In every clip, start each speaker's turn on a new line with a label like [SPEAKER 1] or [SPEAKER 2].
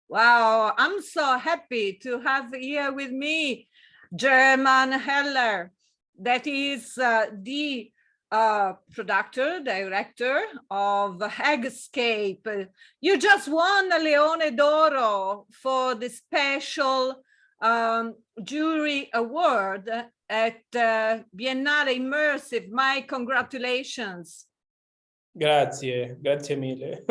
[SPEAKER 1] Wow, I'm so happy to have here with me German Heller, that is the director of EGGSCAPE. You just won a Leone d'Oro for the special jury award at Biennale Immersive. My congratulations.
[SPEAKER 2] Grazie mille.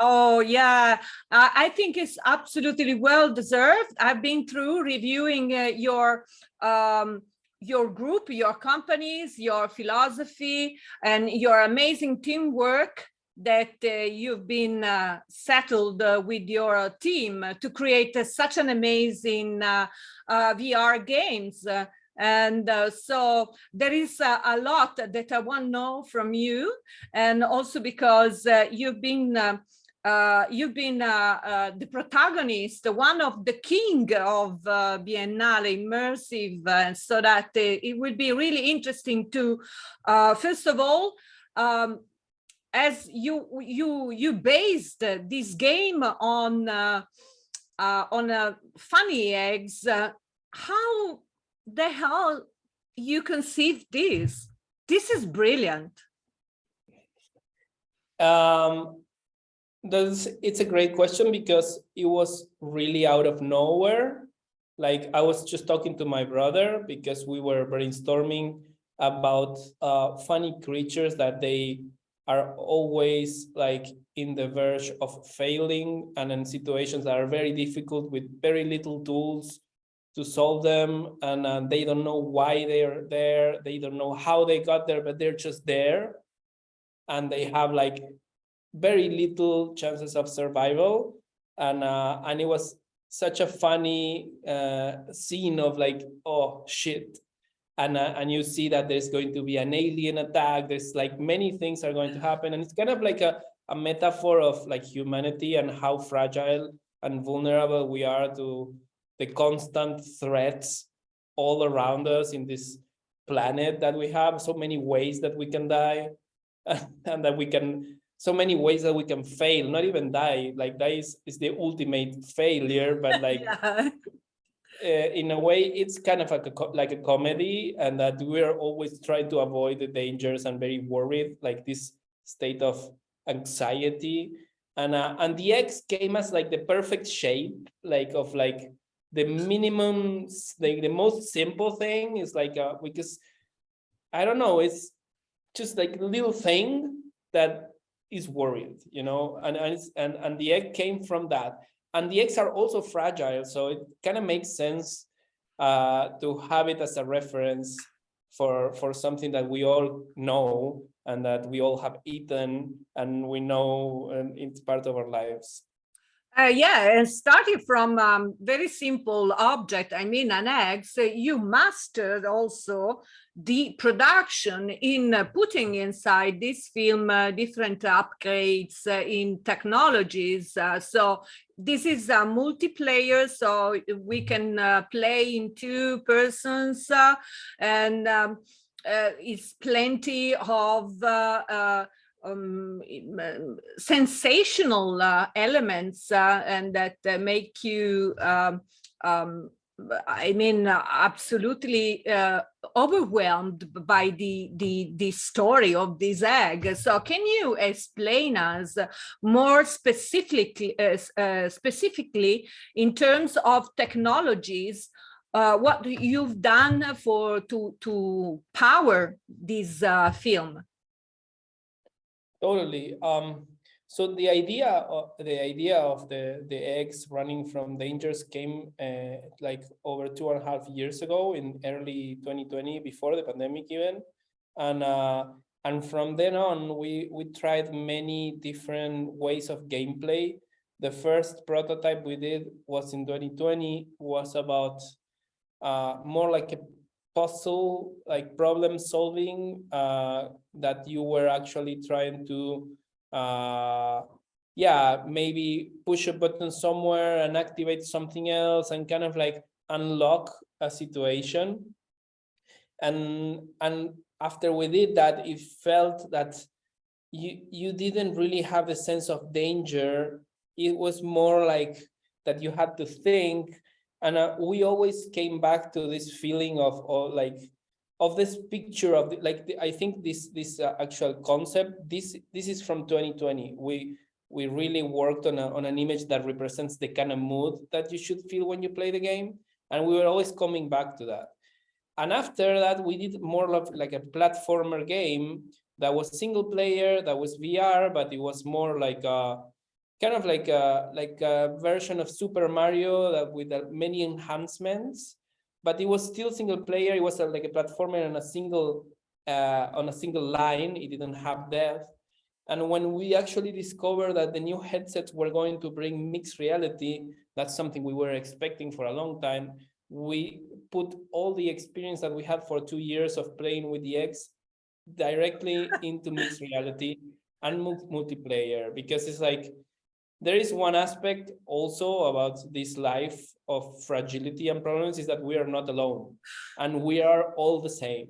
[SPEAKER 1] Oh, yeah, I think it's absolutely well deserved. I've been through reviewing your group, your companies, your philosophy, and your amazing teamwork that you've been settled with your team to create such an amazing VR games. And so there is a lot that I want to know from you, and also because you've been the protagonist, one of the king of Biennale Immersive, so that it would be really interesting to, first of all, as you based this game on funny eggs, how the hell you conceived this? This is brilliant.
[SPEAKER 2] It's a great question because it was really out of nowhere. Like I was just talking to my brother because we were brainstorming about funny creatures that they are always like in the verge of failing and in situations that are very difficult with very little tools to solve them, and they don't know why they're there, they don't know how they got there, but they're just there, and they have like very little chances of survival, and it was such a funny scene of like, oh shit, and you see that there's going to be an alien attack, there's like many things are going to happen, and it's kind of like a metaphor of like humanity and how fragile and vulnerable we are to the constant threats all around us in this planet that we have, so many ways that we can die, and that we can, so many ways that we can fail, not even die, like that is the ultimate failure, but like yeah. In a way, it's kind of like a comedy, and that we're always trying to avoid the dangers and very worried, like this state of anxiety, and the eggs came as like the perfect shape, like of like the minimum, like the most simple thing is like because I don't know, it's just like a little thing that is worried, you know, and the egg came from that, and the eggs are also fragile, so it kind of makes sense to have it as a reference for something that we all know and that we all have eaten and we know, and it's part of our lives.
[SPEAKER 1] Yeah, and starting from very simple object, I mean an egg, so you mastered also the production in putting inside this film different upgrades in technologies. So this is multiplayer, so we can play in two persons, and it's plenty of sensational elements, and that make you I mean absolutely overwhelmed by the story of this egg. So can you explain us more specifically in terms of technologies, what you've done to power this film?
[SPEAKER 2] Totally. So the idea of the eggs running from dangers came like over 2.5 years ago in early 2020, before the pandemic even, and from then on we tried many different ways of gameplay. The first prototype we did was in 2020, was about more like a puzzle, like problem solving, that you were actually trying to maybe push a button somewhere and activate something else and kind of like unlock a situation. And after we did that, it felt that you didn't really have a sense of danger. It was more like that you had to think. And we always came back to this feeling of this picture of I think this actual concept. This is from 2020. We really worked on an image that represents the kind of mood that you should feel when you play the game, and we were always coming back to that. And after that, we did more of like a platformer game that was single player, that was VR, but it was more like a kind of like a version of Super Mario that with many enhancements, but it was still single player. It was like a platformer on a single line. It didn't have depth. And when we actually discovered that the new headsets were going to bring mixed reality, that's something we were expecting for a long time. We put all the experience that we had for 2 years of playing with the X directly into mixed reality and multiplayer, because it's like, there is one aspect also about this life of fragility and problems, is that we are not alone and we are all the same.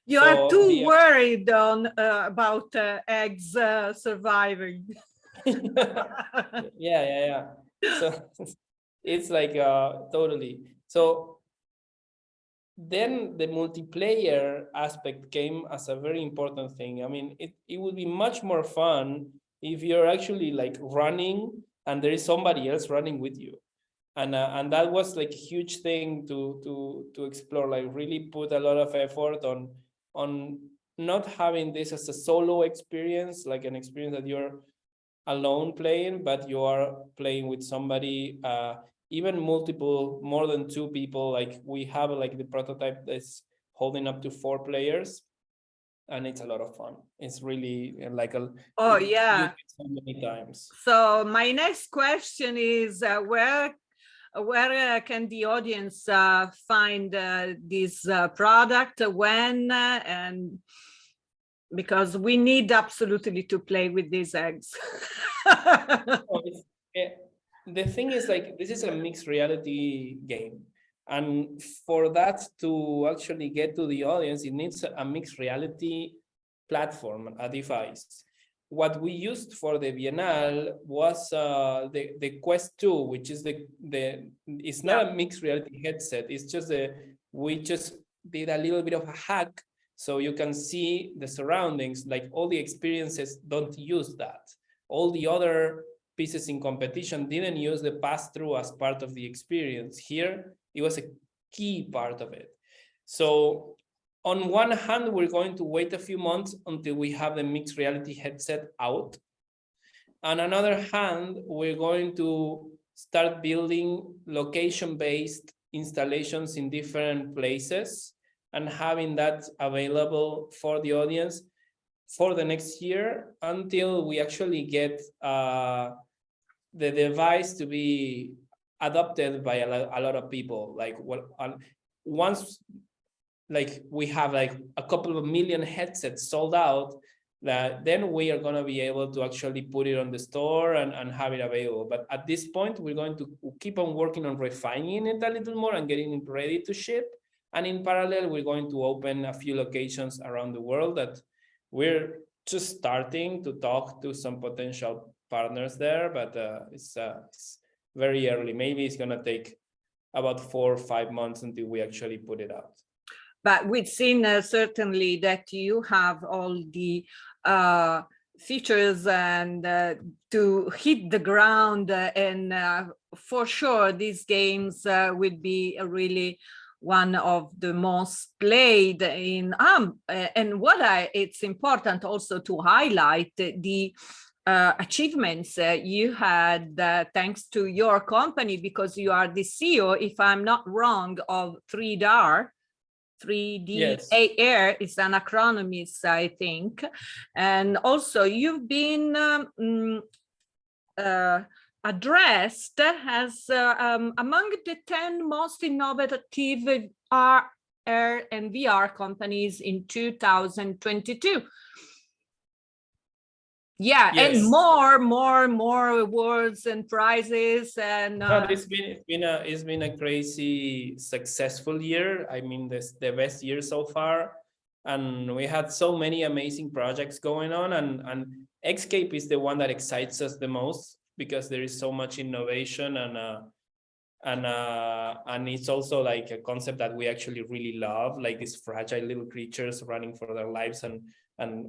[SPEAKER 1] You are too worried about eggs surviving.
[SPEAKER 2] Yeah. So it's like totally. So then the multiplayer aspect came as a very important thing. I mean, it would be much more fun if you're actually like running and there is somebody else running with you. And that was like a huge thing to explore, like really put a lot of effort on not having this as a solo experience, like an experience that you're alone playing, but you are playing with somebody, even multiple, more than 2 people. Like we have like the prototype that's holding up to 4 players, and it's a lot of fun. It's really like
[SPEAKER 1] yeah,
[SPEAKER 2] so many times.
[SPEAKER 1] So my next question is where can the audience find this product, when, and because we need absolutely to play with these eggs.
[SPEAKER 2] The thing is, like, this is a mixed reality game. And for that to actually get to the audience, it needs a mixed reality platform, a device. What we used for the Biennale was the Quest 2, which is it's not a mixed reality headset. It's just we just did a little bit of a hack so you can see the surroundings. Like all the experiences don't use that. All the other pieces in competition didn't use the pass-through as part of the experience. Here, it was a key part of it. So on one hand, we're going to wait a few months until we have the mixed reality headset out. On another hand, we're going to start building location-based installations in different places and having that available for the audience for the next year until we actually get the device to be adopted by a lot of people. Like once like we have like a couple of million headsets sold out, that then we are going to be able to actually put it on the store and have it available. But at this point, we're going to keep on working on refining it a little more and getting it ready to ship. And in parallel, we're going to open a few locations around the world that we're just starting to talk to some potential partners there, but it's very early. Maybe it's going to take about 4 or 5 months until we actually put it out.
[SPEAKER 1] But we've seen certainly that you have all the features and to hit the ground, and for sure these games would be really one of the most played in and it's important also to highlight the achievements you had thanks to your company, because you are the CEO, if I'm not wrong, of 3DAR. 3D
[SPEAKER 2] Yes.
[SPEAKER 1] AR is an acronym, I think. And also you've been addressed as among the 10 most innovative AR and VR companies in 2022. Yeah, yes. And more awards and prizes, and
[SPEAKER 2] it's been a crazy successful year. I mean, this the best year so far, and we had so many amazing projects going on, and EGGSCAPE is the one that excites us the most because there is so much innovation, and it's also like a concept that we actually really love, like these fragile little creatures running for their lives and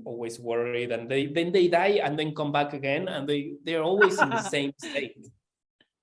[SPEAKER 2] always worried, and then they die and then come back again, and they're always in the same state.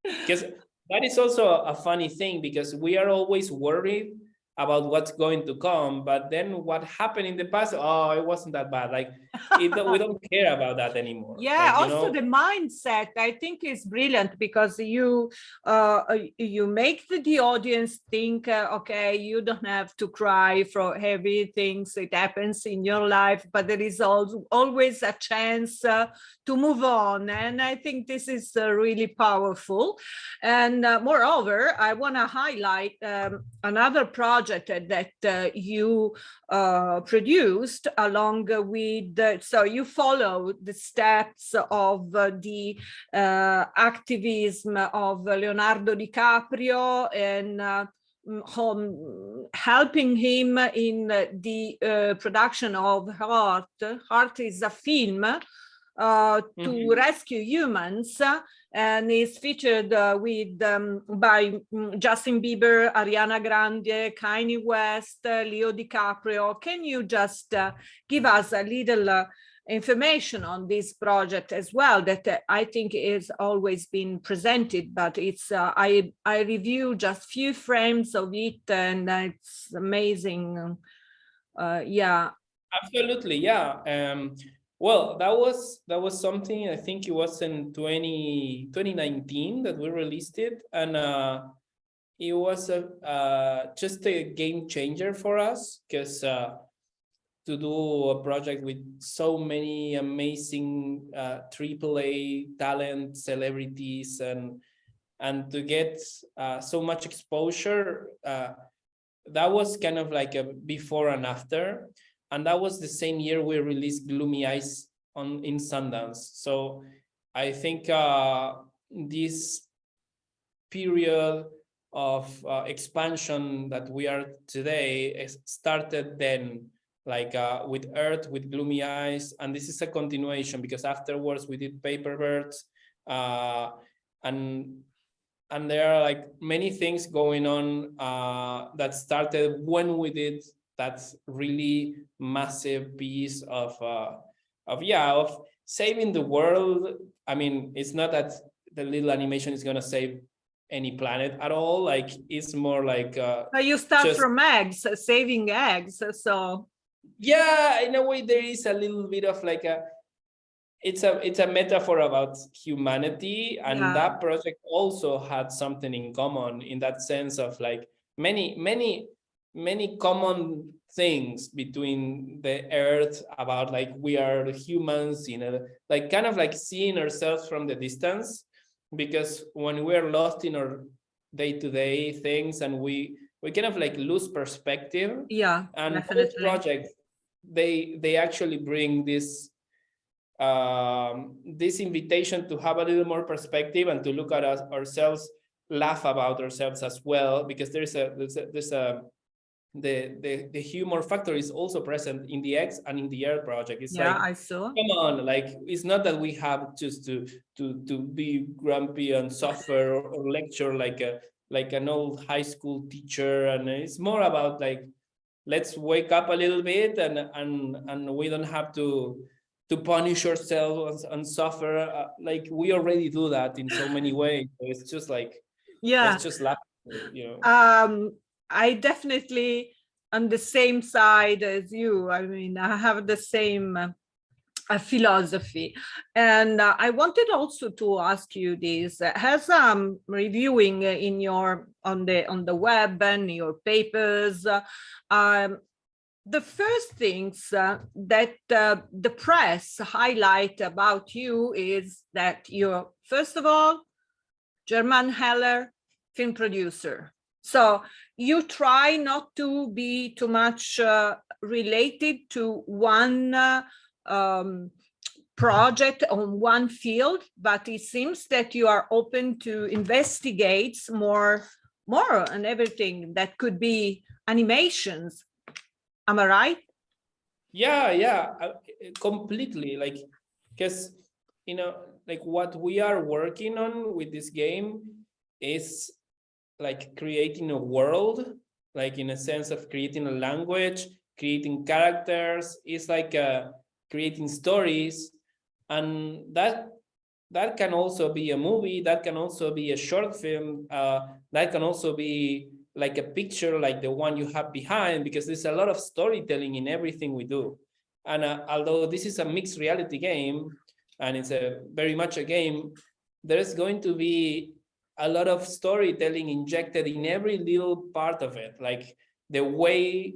[SPEAKER 2] Because that is also a funny thing, because we are always worried about what's going to come, but then what happened in the past, oh, it wasn't that bad. Like we don't care about that anymore.
[SPEAKER 1] Yeah,
[SPEAKER 2] like,
[SPEAKER 1] also the mindset I think is brilliant, because you make the audience think, okay, you don't have to cry for heavy things that happens in your life, but there is always a chance to move on, and I think this is really powerful. And moreover, I want to highlight another project that you produced along with, so you follow the steps of the activism of Leonardo DiCaprio, and helping him in the production of Heart. Heart is a film to rescue humans, and is featured with by Justin Bieber, Ariana Grande, Kanye West, Leo DiCaprio. Can you just give us a little information on this project as well, that I think is always been presented, but it's I reviewed just few frames of it, and it's amazing. Yeah.
[SPEAKER 2] Absolutely, yeah. Well, that was something, I think it was in 2019 that we released it, and it was just a game changer for us, because to do a project with so many amazing AAA talent celebrities, and to get so much exposure, that was kind of like a before and after. And that was the same year we released Gloomy Eyes in Sundance. So I think this period of expansion that we are today started then, like with Earth, with Gloomy Eyes, and this is a continuation, because afterwards we did Paper Birds, and there are like many things going on that started when we did that really massive piece of saving the world. I mean, it's not that the little animation is gonna save any planet at all. Like, it's more like
[SPEAKER 1] You start from eggs, saving eggs. So
[SPEAKER 2] yeah, in a way there is a little bit of like it's a metaphor about humanity, and that project also had something in common, in that sense of like many common things between the Earth, about like we are the humans, you know, like kind of like seeing ourselves from the distance, because when we're lost in our day-to-day things, and we kind of like lose perspective. And
[SPEAKER 1] definitely.
[SPEAKER 2] both projects, they actually bring this this invitation to have a little more perspective, and to look at ourselves, laugh about ourselves as well, because there's the humor factor is also present in the X and in the Earth project. It's like,
[SPEAKER 1] I saw.
[SPEAKER 2] Come on, like, it's not that we have just to be grumpy and suffer or lecture like an old high school teacher, and it's more about like, let's wake up a little bit, and we don't have to punish ourselves and suffer. Like, we already do that in so many ways. So it's just like, let's just laugh, you know.
[SPEAKER 1] I definitely on the same side as you. I mean, I have the same philosophy, and I wanted also to ask you this: has reviewing in your on the web and your papers, the first things that the press highlight about you is that you're, first of all, German Heller film producer. So you try not to be too much related to one project on one field, but it seems that you are open to investigate more and everything that could be animations. Am I right?
[SPEAKER 2] Yeah, completely. Like, because, you know, like what we are working on with this game is like creating a world, like in a sense of creating a language, creating characters. It's like creating stories, and that can also be a movie, that can also be a short film, that can also be like a picture like the one you have behind, because there's a lot of storytelling in everything we do. And although this is a mixed reality game, and it's a very much a game, there's going to be a lot of storytelling injected in every little part of it, like the way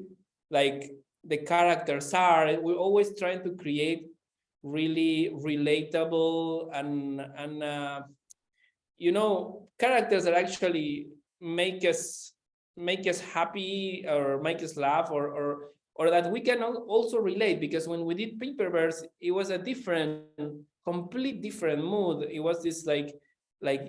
[SPEAKER 2] like the characters are. We're always trying to create really relatable and you know, characters that actually make us happy or make us laugh, or that we can also relate. Because when we did Paperverse, it was a different, complete different mood. It was this like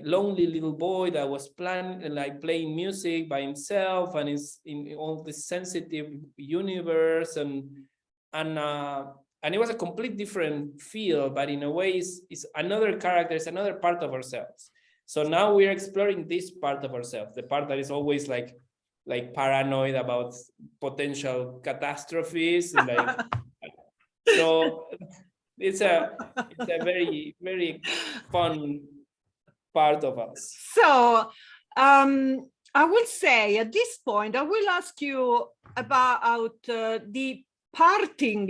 [SPEAKER 2] lonely little boy that was playing music by himself, and is in all this sensitive universe, and it was a complete different feel, but in a way it's another character, it's another part of ourselves. So now we're exploring this part of ourselves, the part that is always like paranoid about potential catastrophes, and like so it's a very, very fun part of us.
[SPEAKER 1] So I will say at this point, I will ask you about your party,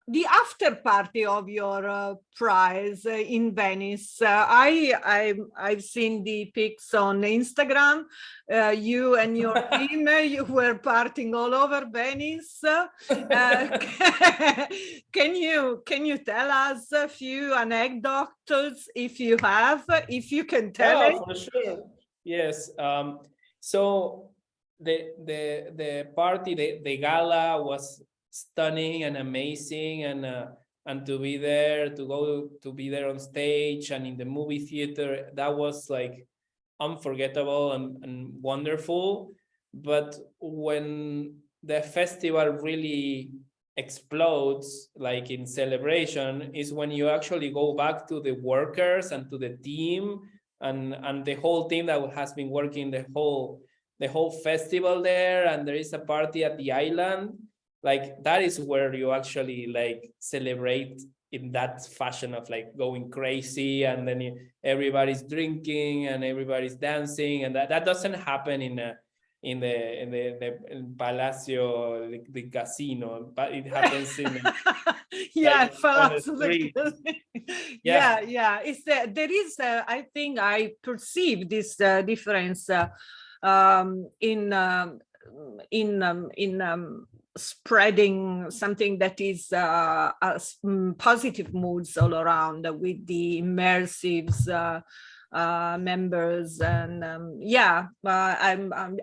[SPEAKER 1] the after party of your prize in Venice. I've seen the pics on Instagram. You and your team, you were partying all over Venice. Can you tell us a few anecdotes, if you can tell it?
[SPEAKER 2] For sure. Yes. So the party, the gala was stunning and amazing, and to be there, to be there on stage and in the movie theater, that was like unforgettable and wonderful. But when the festival really explodes, like in celebration, is when you actually go back to the workers and to the team, and the whole team that has been working the whole festival there, and there is a party at the island. Like that is where you actually like celebrate in that fashion of like going crazy, and then everybody's drinking and everybody's dancing, and that doesn't happen in the Palacio, the casino, but it happens in
[SPEAKER 1] yeah,
[SPEAKER 2] like, on the street.
[SPEAKER 1] yeah. There is I think I perceive this difference in spreading something that is positive moods all around with the immersives members, and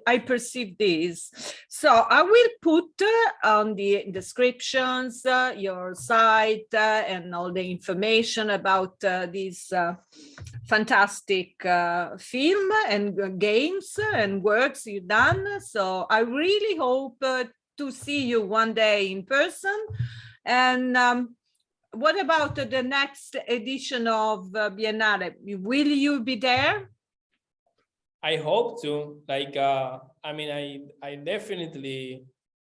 [SPEAKER 1] I perceive this. So I will put on the descriptions your site and all the information about this fantastic film and games and works you've done. So I really hope to see you one day in person. And what about the next edition of Biennale? Will you be there?
[SPEAKER 2] I hope to. Like, I mean, I definitely,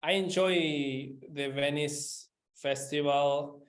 [SPEAKER 2] I enjoy the Venice Festival,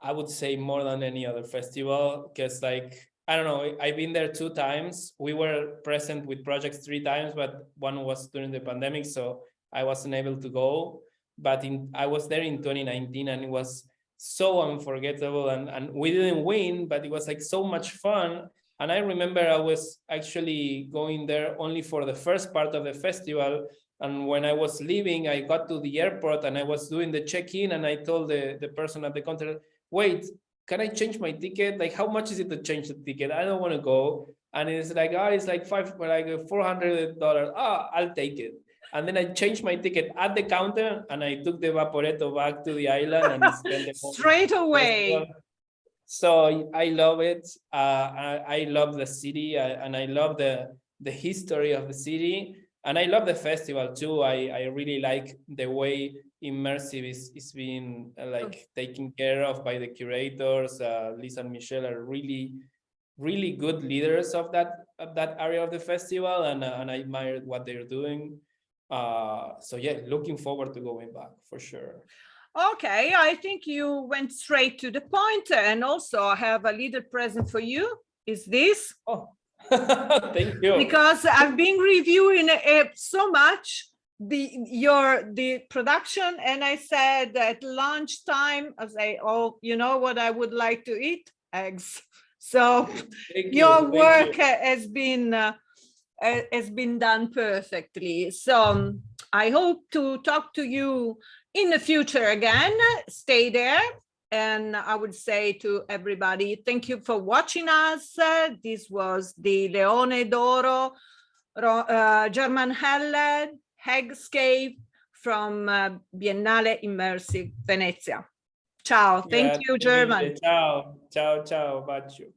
[SPEAKER 2] I would say, more than any other festival, because like, I don't know, I've been there 2 times. We were present with projects 3 times, but one was during the pandemic, so I wasn't able to go. But I was there in 2019, and it was so unforgettable, and we didn't win, but it was like so much fun. And I remember I was actually going there only for the first part of the festival. And when I was leaving, I got to the airport and I was doing the check-in, and I told the person at the counter, wait, can I change my ticket? Like, how much is it to change the ticket? I don't want to go. And it's like, it's like $400. I'll take it. And then I changed my ticket at the counter, and I took the Vaporetto back to the island and spent the whole
[SPEAKER 1] straight away.
[SPEAKER 2] festival. So I love it. I love the city, and I love the history of the city, and I love the festival too. I really like the way Immersive is being like taken care of by the curators. Lisa and Michelle are really good leaders of that area of the festival, and I admire what they're doing. So yeah, looking forward to going back for sure.
[SPEAKER 1] Okay, I think you went straight to the point, and also I have a little present for you. Is this?
[SPEAKER 2] Oh, thank you.
[SPEAKER 1] Because I've been reviewing so much the production, and I said at lunchtime, I say, oh, you know what I would like to eat? Eggs. So your work has been done perfectly. So I hope to talk to you in the future again. Stay there. And I would say to everybody, thank you for watching us. This was the Leone d'Oro German Helle EGGSCAPE from Biennale Immersive Venezia. Ciao. Thank you, German.
[SPEAKER 2] Ciao, ciao, ciao, bacio.